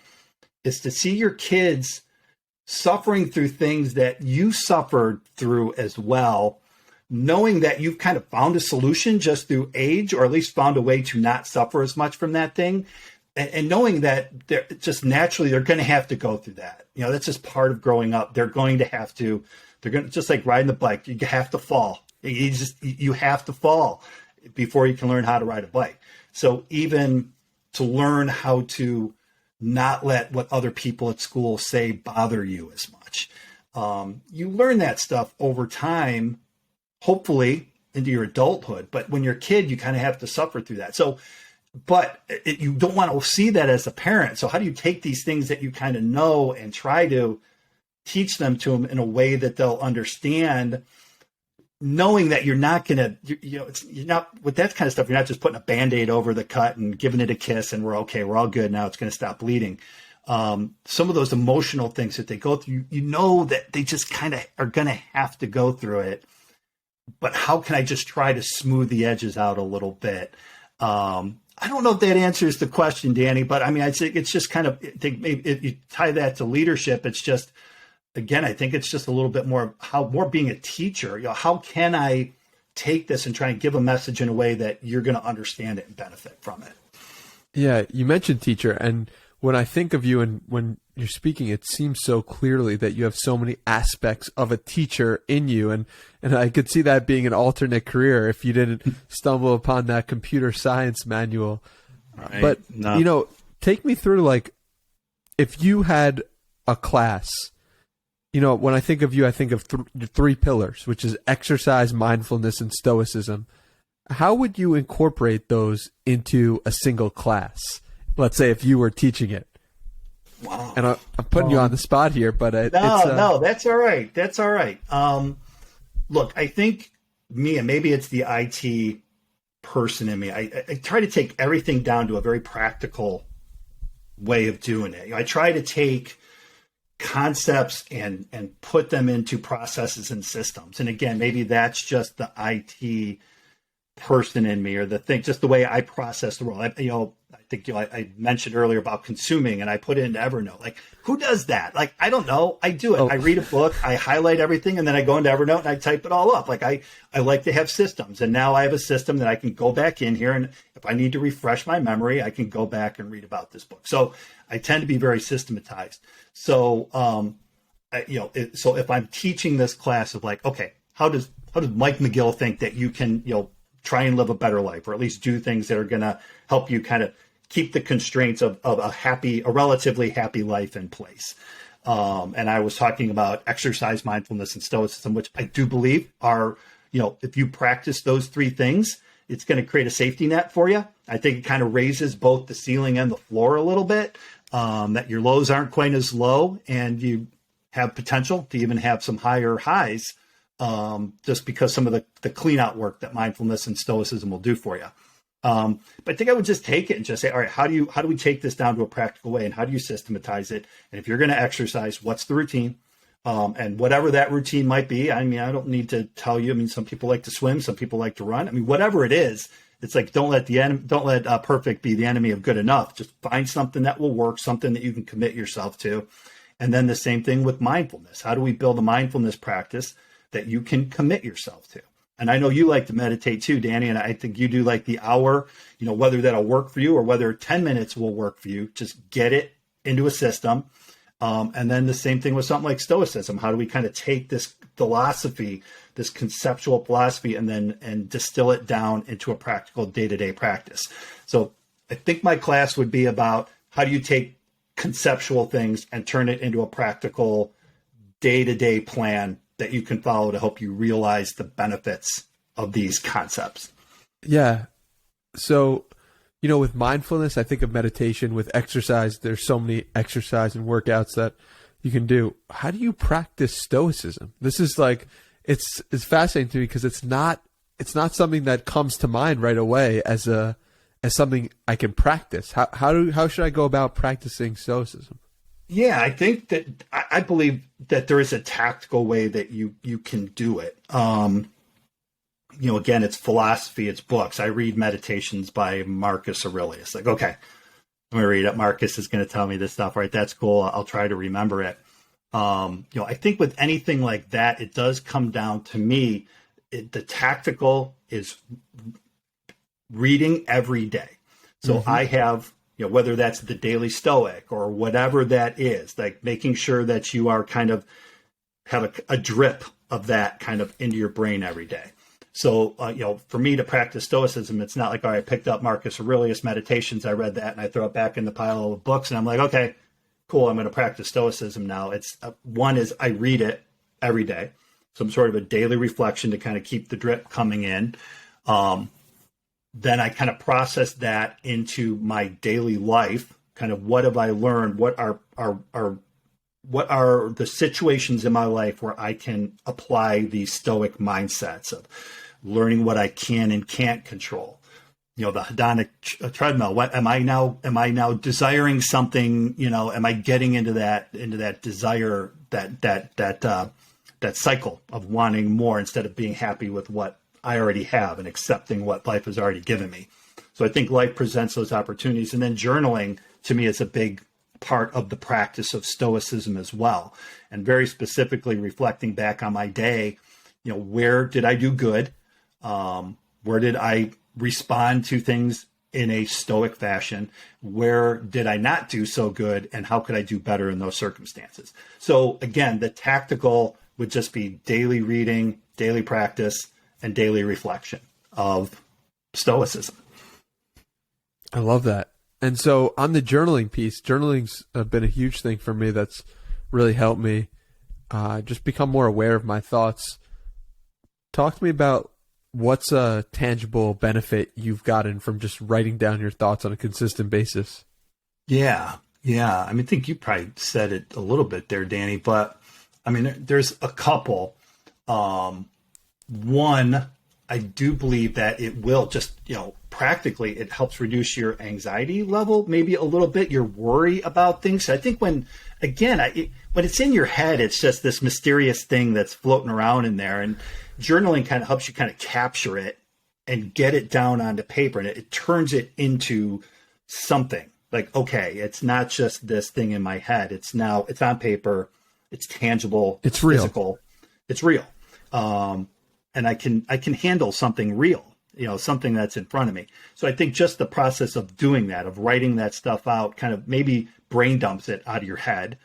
S2: is to see your kids suffering through things that you suffered through as well, knowing that you've kind of found a solution just through age, or at least found a way to not suffer as much from that thing. And knowing that they're just naturally, they're going to have to go through that. That's just part of growing up. They're going to just like riding the bike. You have to fall. You have to fall before you can learn how to ride a bike. So even to learn how to not let what other people at school say bother you as much. You learn that stuff over time, hopefully into your adulthood. But when you're a kid, you kind of have to suffer through that. So, you don't want to see that as a parent. So how do you take these things that you kind of know and try to teach them to them in a way that they'll understand, knowing that you're not going to, you're not with that kind of stuff. You're not just putting a Band-Aid over the cut and giving it a kiss and we're okay. We're all good. Now it's going to stop bleeding. Some of those emotional things that they go through, that they just kind of are going to have to go through it. But how can I just try to smooth the edges out a little bit? I don't know if that answers the question, Danny, but I mean, I think it's just kind of, if you tie that to leadership, it's just, again, I think it's just a little bit more being a teacher. How can I take this and try and give a message in a way that you're going to understand it and benefit from it? Yeah,
S1: you mentioned teacher, and when I think of you and when you're speaking, it seems so clearly that you have so many aspects of a teacher in you, and I could see that being an alternate career if you didn't stumble upon that computer science manual. Right. But take me through, like, if you had a class. When I think of you, I think of three pillars, which is exercise, mindfulness, and stoicism. How would you incorporate those into a single class? Let's say if you were teaching it. Wow. And I'm putting you on the spot here, but
S2: no, that's all right. That's all right. Look, I think me, and maybe it's the IT person in me, I try to take everything down to a very practical way of doing it. I try to take concepts and put them into processes and systems. And again, maybe that's just the IT person in me or the thing, just the way I process the world. I mentioned earlier about consuming, and I put it into Evernote. Like, who does that? Like, I don't know. I do it.
S1: Oh.
S2: I read a book, I highlight everything, and then I go into Evernote and I type it all up. Like, I like to have systems, and now I have a system that I can go back in here, and if I need to refresh my memory, I can go back and read about this book. So I tend to be very systematized. So, so if I'm teaching this class of like, okay, how does Mike McGill think that you can, try and live a better life, or at least do things that are going to help you kind of keep the constraints of a relatively happy life in place. And I was talking about exercise, mindfulness, and Stoicism, which I do believe are, if you practice those three things, it's going to create a safety net for you. I think it kind of raises both the ceiling and the floor a little bit, that your lows aren't quite as low, and you have potential to even have some higher highs, just because some of the clean out work that mindfulness and Stoicism will do for you. But I think I would just take it and just say, all right, how do we take this down to a practical way, and how do you systematize it? And if you're going to exercise, what's the routine? And whatever that routine might be, I mean, I don't need to tell you. I mean, some people like to swim, some people like to run. I mean, whatever it is, it's like, don't let perfect be the enemy of good enough. Just find something that will work, something that you can commit yourself to. And then the same thing with mindfulness. How do we build a mindfulness practice that you can commit yourself to? And I know you like to meditate too, Danny, and I think you do like the hour, whether that'll work for you or whether 10 minutes will work for you. Just get it into a system. And then the same thing with something like Stoicism. How do we kind of take this philosophy, this conceptual philosophy, and distill it down into a practical day-to-day practice? So I think my class would be about how do you take conceptual things and turn it into a practical day-to-day plan that you can follow to help you realize the benefits of these concepts.
S1: Yeah. So, with mindfulness, I think of meditation. With exercise, there's so many exercise and workouts that you can do. How do you practice Stoicism? This is like, it's fascinating to me because it's not something that comes to mind right away as something I can practice. How should I go about practicing Stoicism?
S2: Yeah, I think that I believe that there is a tactical way that you can do it. Again, it's philosophy, it's books. I read Meditations by Marcus Aurelius. Like, okay, I'm going to read it. Marcus is going to tell me this stuff, right? That's cool. I'll try to remember it. I think with anything like that, it does come down to me. The tactical is reading every day. So I have, whether that's the Daily Stoic or whatever that is, like making sure that you are kind of have a drip of that kind of into your brain every day. So, for me to practice Stoicism, it's not like, all right, I picked up Marcus Aurelius Meditations, I read that, and I throw it back in the pile of books, and I'm like, okay, cool, I'm going to practice Stoicism now. It's one is I read it every day, some sort of a daily reflection to kind of keep the drip coming in. Then I kind of process that into my daily life. Kind of what have I learned? What are the situations in my life where I can apply these Stoic mindsets of learning what I can and can't control? The hedonic treadmill. What am I now desiring something? Am I getting into that desire, that cycle of wanting more instead of being happy with what I already have and accepting what life has already given me? So I think life presents those opportunities. And then journaling to me is a big part of the practice of Stoicism as well. And very specifically reflecting back on my day, where did I do good? Where did I respond to things in a Stoic fashion? Where did I not do so good? And how could I do better in those circumstances? So again, the tactical would just be daily reading, daily practice, and daily reflection of Stoicism.
S1: I love that. And so on the journaling piece, journaling's been a huge thing for me that's really helped me just become more aware of my thoughts. Talk to me about what's a tangible benefit you've gotten from just writing down your thoughts on a consistent basis.
S2: Yeah. I think you probably said it a little bit there, Danny, but there's a couple. One, I do believe that it will just, practically it helps reduce your anxiety level, maybe a little bit, your worry about things. I think when it's in your head, it's just this mysterious thing that's floating around in there, and journaling kind of helps you kind of capture it and get it down onto paper, and it turns it into something. Like, okay, it's not just this thing in my head. It's on paper. It's tangible.
S1: It's real.
S2: Physical. It's real. And I can handle something real, something that's in front of me. So I think just the process of doing that, of writing that stuff out, kind of maybe brain dumps it out of your head.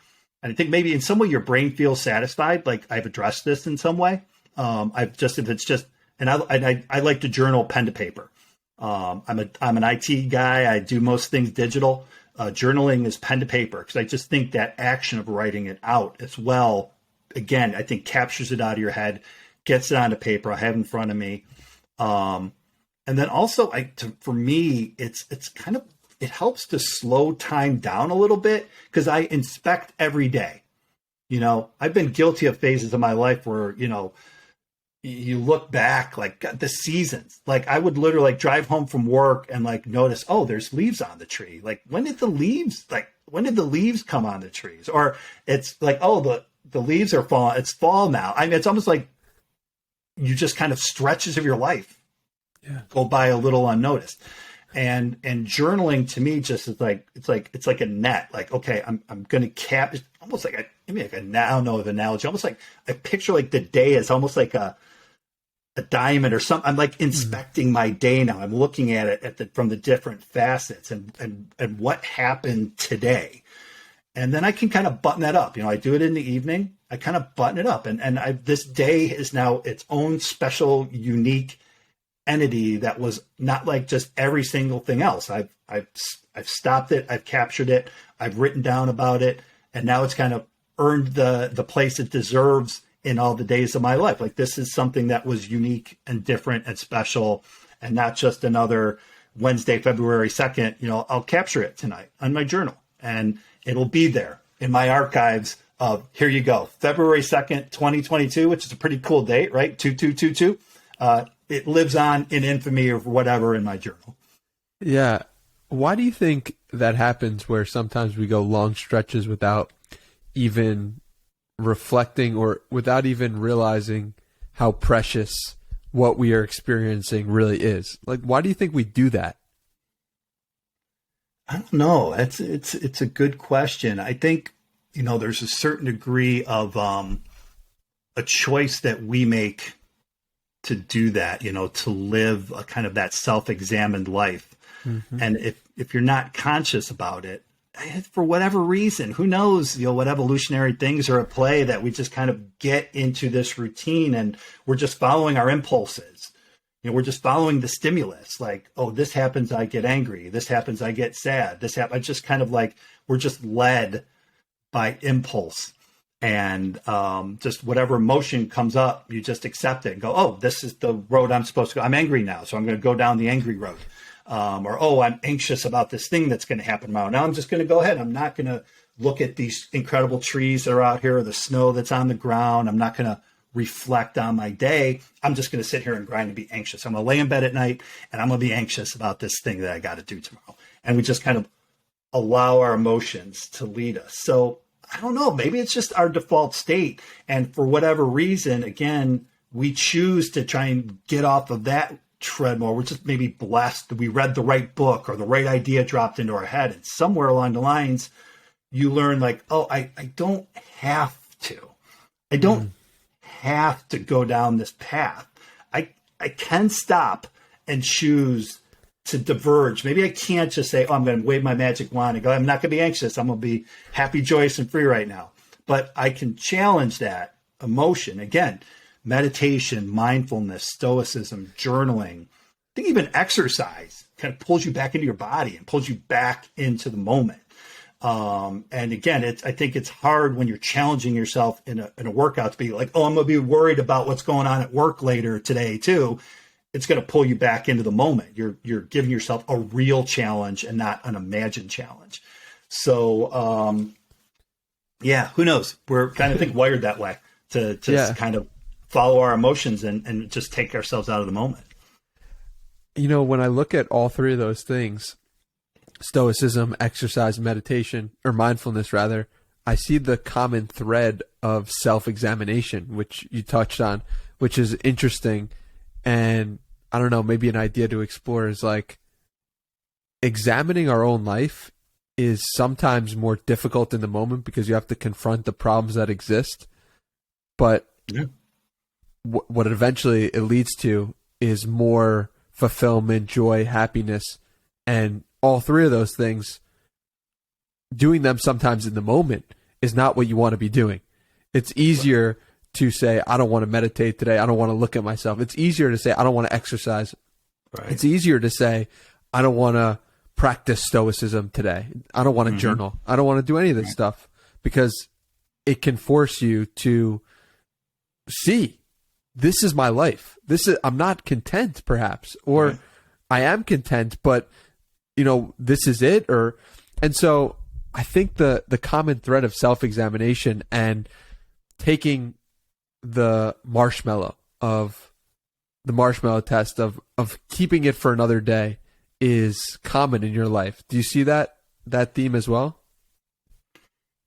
S2: And I think maybe in some way your brain feels satisfied. Like, I've addressed this in some way. And I like to journal pen to paper. I'm an IT guy. I do most things digital. Journaling is pen to paper, because I just think that action of writing it out as well, again, I think captures it out of your head, gets it onto paper. I have it in front of me. And then also for me, it's kind of, it helps to slow time down a little bit, because I inspect every day. I've been guilty of phases of my life where, you look back, like, God, the seasons, like I would literally drive home from work and notice, oh, there's leaves on the tree. Like, when did the leaves come on the trees? Or it's like, oh, the leaves are falling. It's fall now. I mean, it's almost like you just kind of stretches of your life go by a little unnoticed. And journaling to me just is like, it's like a net. Like, okay, I'm going to cap, it's almost like I don't know of analogy, almost like I picture like the day is almost like a diamond or something. I'm like inspecting my day now. I'm looking at it from the different facets and what happened today. And then I can kind of button that up. I do it in the evening. I kind of button it up. And this day is now its own special, unique entity that was not like just every single thing else. I've stopped it. I've captured it. I've written down about it. And now it's kind of earned the place it deserves in all the days of my life. Like, this is something that was unique and different and special, and not just another Wednesday, February 2nd. I'll capture it tonight on my journal, and it'll be there in my archives of, here you go, February 2nd, 2022, which is a pretty cool date, right? 2222. It lives on in infamy or whatever in my journal.
S1: Yeah. Why do you think that happens, where sometimes we go long stretches without even reflecting or without even realizing how precious what we are experiencing really is? Like, why do you think we do that?
S2: I don't know. It's a good question. I think, there's a certain degree of a choice that we make to do that, to live a kind of that self-examined life. Mm-hmm. And if you're not conscious about it, for whatever reason, who knows, what evolutionary things are at play, that we just kind of get into this routine and we're just following our impulses. We're just following the stimulus. Like, oh, this happens, I get angry. This happens, I get sad. I just kind of like, we're just led by impulse. And just whatever emotion comes up, you just accept it and go, oh, this is the road I'm supposed to go. I'm angry now, so I'm going to go down the angry road. Or, oh, I'm anxious about this thing that's going to happen tomorrow. Now I'm just going to go ahead. I'm not going to look at these incredible trees that are out here or the snow that's on the ground. I'm not going to reflect on my day. I'm just going to sit here and grind and be anxious. I'm going to lay in bed at night and I'm going to be anxious about this thing that I got to do tomorrow. And we just kind of allow our emotions to lead us. So I don't know, maybe it's just our default state. And for whatever reason, again, we choose to try and get off of that treadmill. We're just maybe blessed that we read the right book or the right idea dropped into our head. And somewhere along the lines, you learn like, oh, I don't have to. I don't have to go down this path. I can stop and choose to diverge. Maybe I can't just say, oh, I'm going to wave my magic wand and go, I'm not going to be anxious. I'm going to be happy, joyous, and free right now. But I can challenge that emotion. Again, meditation, mindfulness, stoicism, journaling, I think even exercise kind of pulls you back into your body and pulls you back into the moment. And again, I think it's hard when you're challenging yourself in a workout to be like, oh, I'm going to be worried about what's going on at work later today too. It's going to pull you back into the moment. You're giving yourself a real challenge and not an imagined challenge. So, yeah, who knows? We're kind of wired that way to kind of follow our emotions and just take ourselves out of the moment.
S1: When I look at all three of those things, stoicism, exercise, meditation, or mindfulness rather, I see the common thread of self-examination, which you touched on, which is interesting. And I don't know, maybe an idea to explore is like examining our own life is sometimes more difficult in the moment because you have to confront the problems that exist. But
S2: Yeah.
S1: what eventually it leads to is more fulfillment, joy, happiness, and all three of those things, doing them sometimes in the moment is not what you want to be doing. It's easier to say, I don't want to meditate today. I don't want to look at myself. It's easier to say, I don't want to exercise.
S2: Right.
S1: It's easier to say, I don't want to practice Stoicism today. I don't want to journal. I don't want to do any of this stuff because it can force you to see, this is my life. I'm not content perhaps, or I am content, but this is it. And so I think the common thread of self-examination and taking the marshmallow test of keeping it for another day is common in your life. Do you see that theme as well?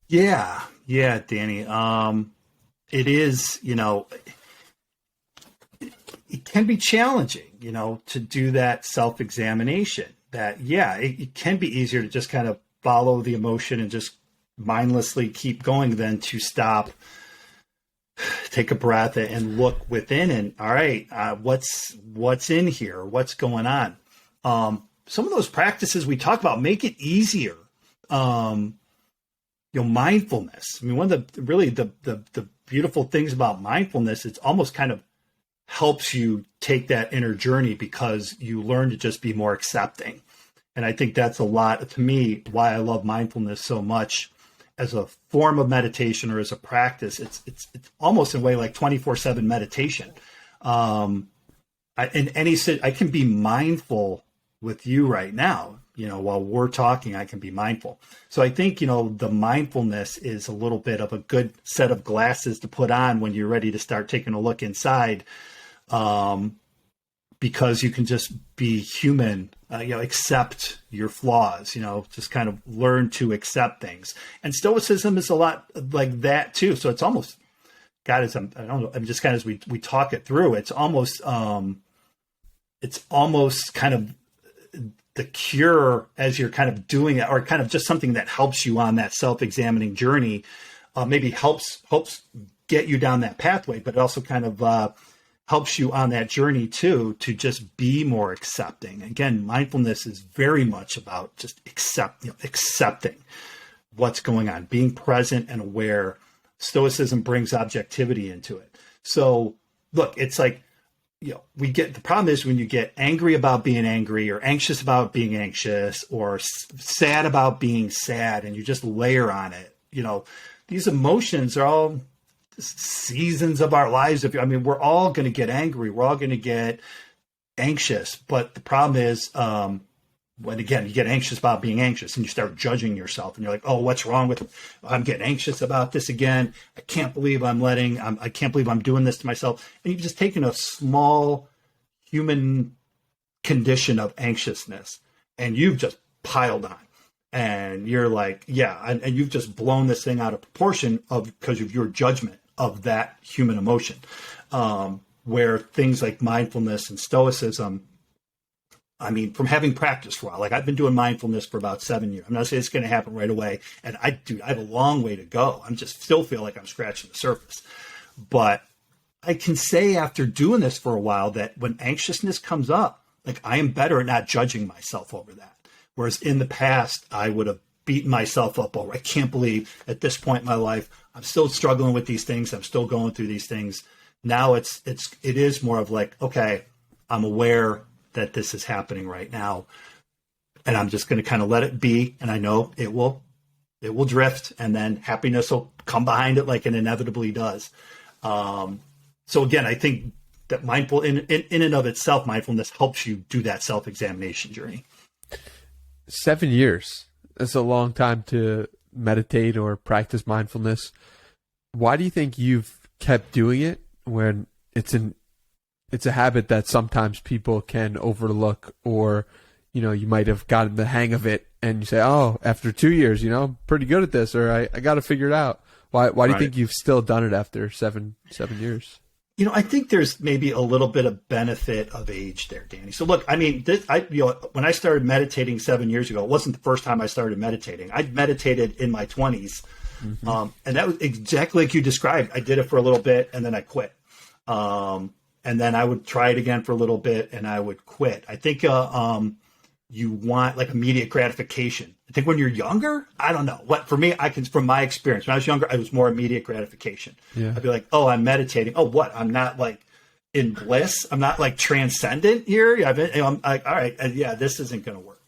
S2: Yeah, Danny. It is, it can be challenging, to do that self-examination. That, it can be easier to just kind of follow the emotion and just mindlessly keep going than to stop, take a breath and look within and, all right, what's in here? What's going on? Some of those practices we talk about make it easier. Mindfulness. I mean, one of the beautiful things about mindfulness, it's almost kind of helps you take that inner journey because you learn to just be more accepting. And I think that's a lot, to me, why I love mindfulness so much as a form of meditation or as a practice. It's almost in a way like 24/7 meditation. I can be mindful with you right now. While we're talking, I can be mindful. So I think, the mindfulness is a little bit of a good set of glasses to put on when you're ready to start taking a look inside, because you can just be human, accept your flaws, just kind of learn to accept things. And Stoicism is a lot like that too. So it's almost, God, I don't know, I'm just kind of, as we talk it through, it's almost kind of the cure as you're kind of doing it, or kind of just something that helps you on that self-examining journey, maybe helps get you down that pathway, but it also kind of helps you on that journey too, to just be more accepting. Again, mindfulness is very much about just accepting what's going on, being present and aware. Stoicism brings objectivity into it. So look, it's like, the problem is when you get angry about being angry or anxious about being anxious or sad about being sad and you just layer on it, these emotions are all seasons of our lives. We're all going to get angry. We're all going to get anxious. But the problem is, when again, you get anxious about being anxious and you start judging yourself and you're like, oh, what's wrong with me? I'm getting anxious about this again. I can't believe I'm doing this to myself. And you've just taken a small human condition of anxiousness and you've just piled on. And you're like, and you've just blown this thing out of proportion because of your judgment of that human emotion, where things like mindfulness and Stoicism, from having practiced for a while, like I've been doing mindfulness for about 7 years. I'm not saying it's going to happen right away. And I have a long way to go. I'm just still feel like I'm scratching the surface. But I can say after doing this for a while that when anxiousness comes up, like I am better at not judging myself over that. Whereas in the past, I would have beaten myself up over, I can't believe at this point in my life, I'm still struggling with these things. I'm still going through these things. Now it is more of like, okay, I'm aware that this is happening right now. And I'm just going to kind of let it be. And I know it will drift and then happiness will come behind it like it inevitably does. So again, I think that in and of itself, mindfulness helps you do that self-examination journey.
S1: 7 years. That's a long time to meditate or practice mindfulness. Why do you think you've kept doing it when it's a habit that sometimes people can overlook, or, you might have gotten the hang of it and you say, oh, after 2 years, I'm pretty good at this, or I got to figure it out. Why do you think you've still done it after seven years?
S2: I think there's maybe a little bit of benefit of age there, Danny. So look, I mean, when I started meditating 7 years ago, it wasn't the first time I started meditating. I meditated in my 20s. And that was exactly like you described. I did it for a little bit and then I quit. And then I would try it again for a little bit and I would quit. I think, you want like immediate gratification. I think when you're younger, I don't know what, for me, from my experience, when I was younger, I was more immediate gratification. Yeah. I'd be like, oh, I'm meditating. Oh, what? I'm not like in bliss. I'm not like transcendent here. I'm like, all right. Yeah, this isn't going to work.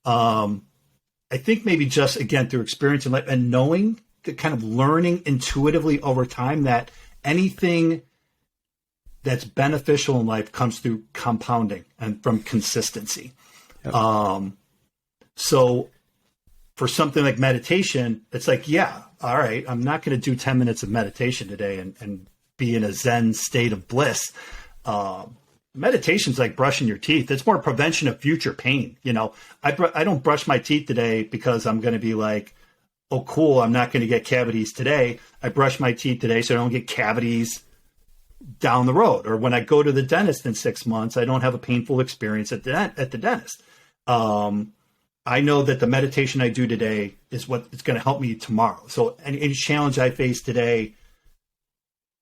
S2: I think maybe just again, through experience and life and knowing, kind of learning intuitively over time that anything that's beneficial in life comes through compounding and from consistency. Yep. So for something like meditation, it's like, yeah, all right, I'm not going to do 10 minutes of meditation today and be in a Zen state of bliss. Meditation's like brushing your teeth. It's more prevention of future pain. I don't brush my teeth today because I'm going to be like, oh, cool, I'm not going to get cavities today. I brush my teeth today so I don't get cavities down the road. Or when I go to the dentist in 6 months, I don't have a painful experience at the dentist. I know that the meditation I do today is what is going to help me tomorrow. So any challenge I face today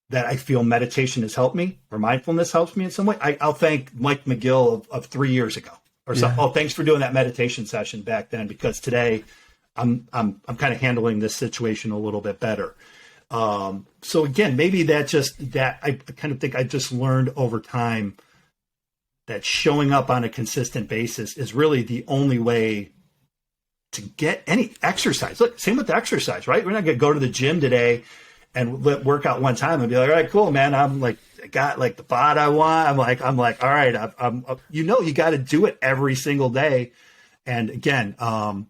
S2: that I feel meditation has helped me or mindfulness helps me in some way, I'll thank Mike McGill of 3 years ago or something. Yeah. Oh, thanks for doing that meditation session back then, because today I'm kind of handling this situation a little bit better. So again, maybe that I kind of think I just learned over time that showing up on a consistent basis is really the only way to get any exercise. Look, same with exercise, right? We're not going to go to the gym today and work out one time and be like, all right, cool, man. I'm like, I got like the bod I want. I'm like, all right, you got to do it every single day. And again, I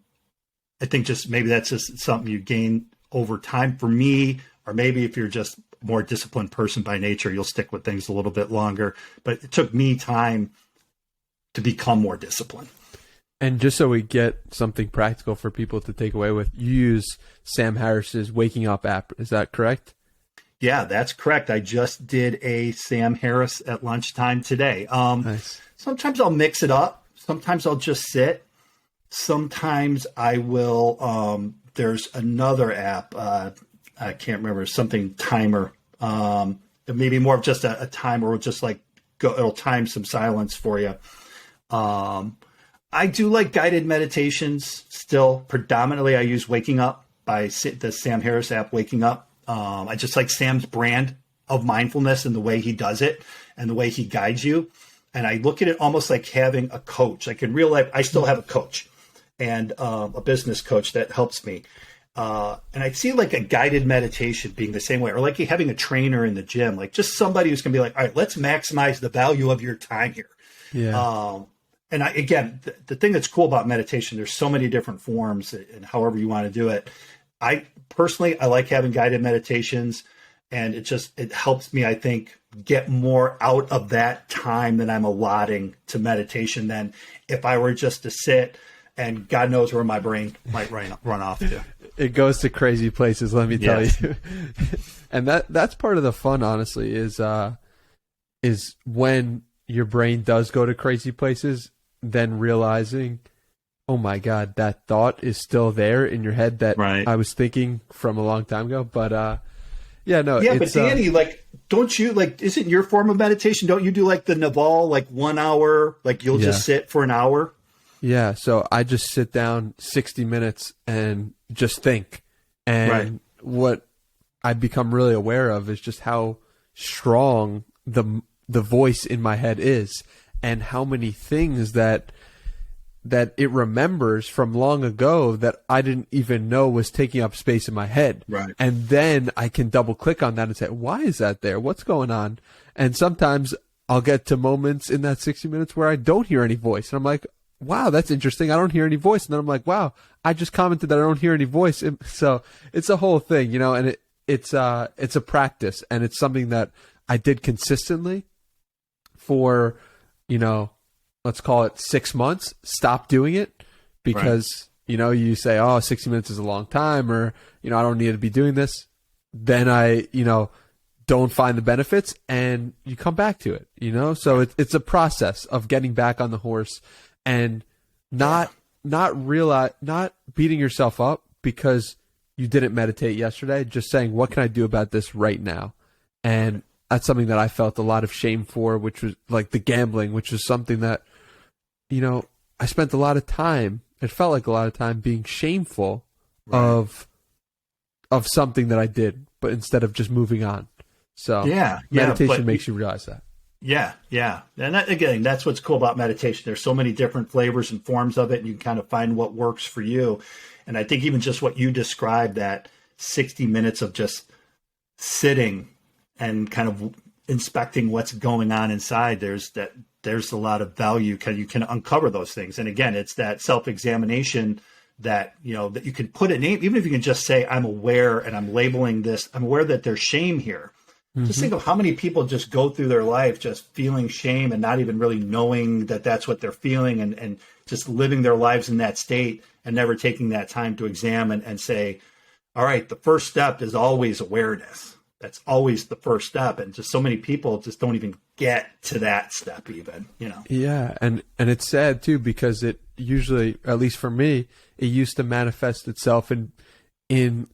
S2: think just maybe that's just something you gain over time. For me, or maybe if you're just a more disciplined person by nature, you'll stick with things a little bit longer. But it took me time to become more disciplined.
S1: And just so we get something practical for people to take away with, you use Sam Harris's Waking Up app. Is that correct?
S2: Yeah, that's correct. I just did a Sam Harris at lunchtime today. Nice. Sometimes I'll mix it up. Sometimes I'll just sit. Sometimes I will. There's another app. I can't remember, something timer. Maybe more of just a timer, or just like it'll time some silence for you. I do like guided meditations still. Predominantly, I use Waking Up by the Sam Harris app, Waking Up. I just like Sam's brand of mindfulness and the way he does it and the way he guides you. And I look at it almost like having a coach. Like in real life, I still have a coach and a business coach that helps me. And I see like a guided meditation being the same way, or like having a trainer in the gym, like just somebody who's going to be like, all right, let's maximize the value of your time here. Yeah. And again, the thing that's cool about meditation, there's so many different forms and however you want to do it. I personally like having guided meditations, and it helps me, I think, get more out of that time that I'm allotting to meditation than if I were just to sit and God knows where my brain might run off to.
S1: It goes to crazy places, let me tell you. And that's part of the fun, honestly, is when your brain does go to crazy places, then realizing, oh my God, that thought is still there in your head that I was thinking from a long time ago. But but Danny, don't you isn't your form of meditation? Don't you do like the Naval, 1 hour, you'll just sit for an hour? Yeah. So I just sit down 60 minutes and just think. And what I've become really aware of is just how strong the voice in my head is, and how many things that it remembers from long ago that I didn't even know was taking up space in my head.
S2: Right.
S1: And then I can double click on that and say, why is that there? What's going on? And sometimes I'll get to moments in that 60 minutes where I don't hear any voice. And I'm like, wow, that's interesting. I don't hear any voice. And then I'm like, wow, I just commented that I don't hear any voice. And so it's a whole thing, and it's a practice, and it's something that I did consistently for, let's call it 6 months, stop doing it because, you say, 60 minutes is a long time, or, I don't need to be doing this. Then I, don't find the benefits, and you come back to it, you know? So it's a process of getting back on the horse and not beating yourself up because you didn't meditate yesterday, just saying, what can I do about this right now? And that's something that I felt a lot of shame for, which was like the gambling, which was something that, you know, I spent a lot of time, it felt like a lot of time being shameful of something that I did, but instead of just moving on. So meditation makes you realize that.
S2: Yeah. And again, that's what's cool about meditation. There's so many different flavors and forms of it, and you can kind of find what works for you. And I think even just what you described, that 60 minutes of just sitting and kind of inspecting what's going on inside, there's a lot of value because you can uncover those things. And again, it's that self-examination that, you know, that you can put a name, even if you can just say, I'm aware and I'm labeling this, I'm aware that there's shame here. Mm-hmm. Just think of how many people just go through their life just feeling shame and not even really knowing that that's what they're feeling, and just living their lives in that state and never taking that time to examine and say, all right, the first step is always awareness. That's always the first step. And just so many people just don't even get to that step even, you know?
S1: Yeah. And it's sad too, because it usually, at least for me, it used to manifest itself in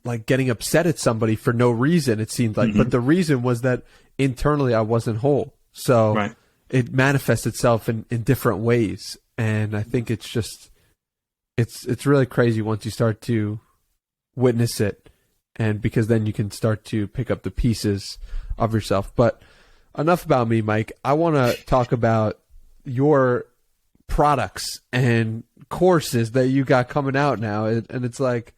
S1: like getting upset at somebody for no reason, it seemed like. Mm-hmm. But the reason was that internally I wasn't whole. So it manifests itself in different ways. And I think it's just, it's really crazy once you start to witness it. And because then you can start to pick up the pieces of yourself. But enough about me, Mike. I want to talk about your products and courses that you got coming out now. And it's like,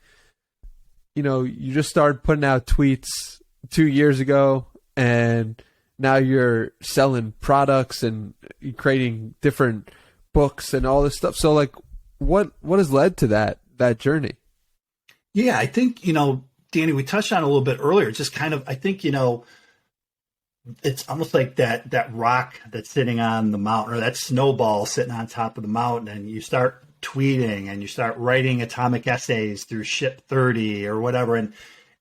S1: you know, you just started putting out tweets 2 years ago, and now you're selling products and you're creating different books and all this stuff. So like, what has led to that journey?
S2: Yeah, I think, you know, Danny, we touched on it a little bit earlier. Just kind of, I think, you know, it's almost like that rock that's sitting on the mountain, or that snowball sitting on top of the mountain, and you start tweeting and you start writing atomic essays through ship 30 or whatever, and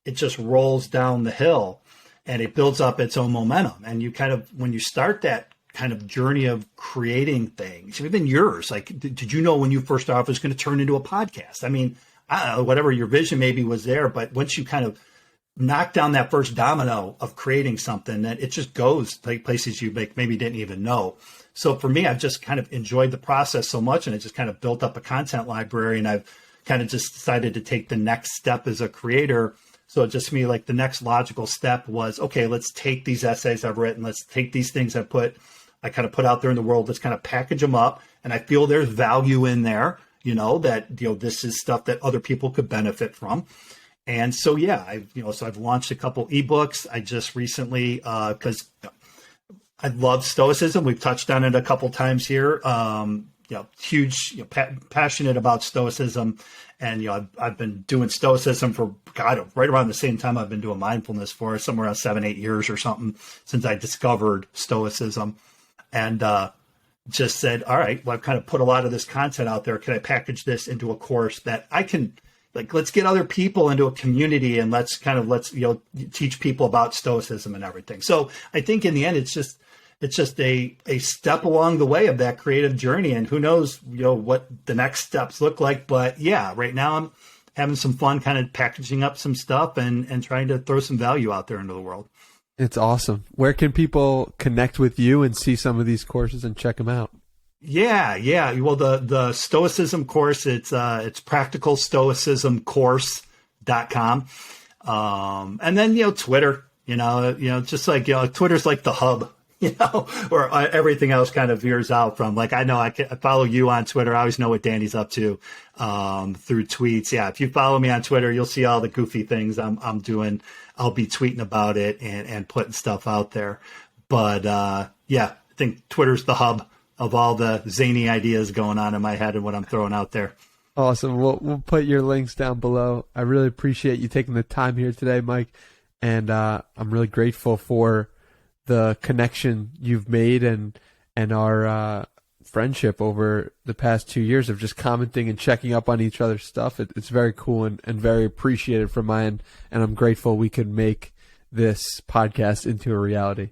S2: it just rolls down the hill and it builds up its own momentum. And you kind of, when you start that kind of journey of creating things, even yours, like, did you know when you first started it was going to turn into a podcast? I mean, I don't know, whatever your vision maybe was there, but once you kind of knock down that first domino of creating something, that it just goes like places you maybe didn't even know. So for me, I've just kind of enjoyed the process so much, and it just kind of built up a content library, and I've kind of just decided to take the next step as a creator. So it just, for me, like, the next logical step was, okay, let's take these essays I've written, let's take these things I kind of put out there in the world, let's kind of package them up, and I feel there's value in there. You know, that, you know, this is stuff that other people could benefit from. And so, yeah, I've launched a couple ebooks. I just recently, because I love Stoicism. We've touched on it a couple times here. Huge, passionate about Stoicism. And, you know, I've been doing Stoicism for, God, right around the same time I've been doing mindfulness for, somewhere around 7-8 years or something, since I discovered Stoicism. And, just said, all right, well, I've kind of put a lot of this content out there. Can I package this into a course that I can, like, let's get other people into a community, and let's teach people about Stoicism and everything. So I think in the end, it's just a step along the way of that creative journey. And who knows, you know, what the next steps look like. But yeah, right now I'm having some fun kind of packaging up some stuff and trying to throw some value out there into the world.
S1: It's awesome. Where can people connect with you and see some of these courses and check them out?
S2: Yeah. Well, the Stoicism course, it's practicalstoicismcourse.com. And then, you know, Twitter, just like, you know, Twitter's like the hub, you know, where everything else kind of veers out from. Like, I know I follow you on Twitter. I always know what Danny's up to through tweets. Yeah. If you follow me on Twitter, you'll see all the goofy things I'm doing. I'll be tweeting about it and putting stuff out there. But I think Twitter's the hub of all the zany ideas going on in my head and what I'm throwing out there.
S1: Awesome. We'll put your links down below. I really appreciate you taking the time here today, Mike. And I'm really grateful for the connection you've made and our friendship over the past 2 years of just commenting and checking up on each other's stuff. It's very cool and very appreciated from my end. And I'm grateful we could make this podcast into a reality.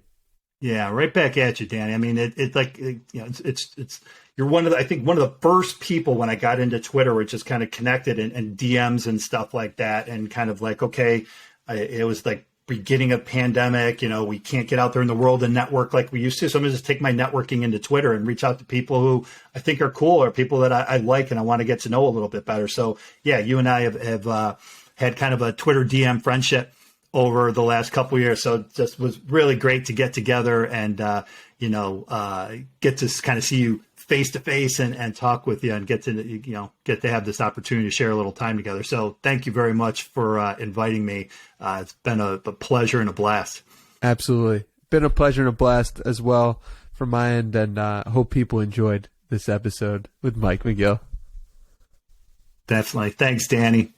S2: Yeah, right back at you, Danny. I mean, it's you're one of the, I think one of the first people when I got into Twitter, which is kind of connected and DMs and stuff like that, and kind of like, okay, it was like beginning of pandemic, we can't get out there in the world and network like we used to. So I'm going to just take my networking into Twitter and reach out to people who I think are cool or people that I like and I want to get to know a little bit better. So yeah, you and I have had kind of a Twitter DM friendship over the last couple of years. So it just was really great to get together and, get to kind of see you face to face and talk with you and get to have this opportunity to share a little time together. So thank you very much for inviting me. It's been a pleasure and a blast.
S1: Absolutely. Been a pleasure and a blast as well from my end. And hope people enjoyed this episode with Mike McGill.
S2: Definitely. Thanks, Danny.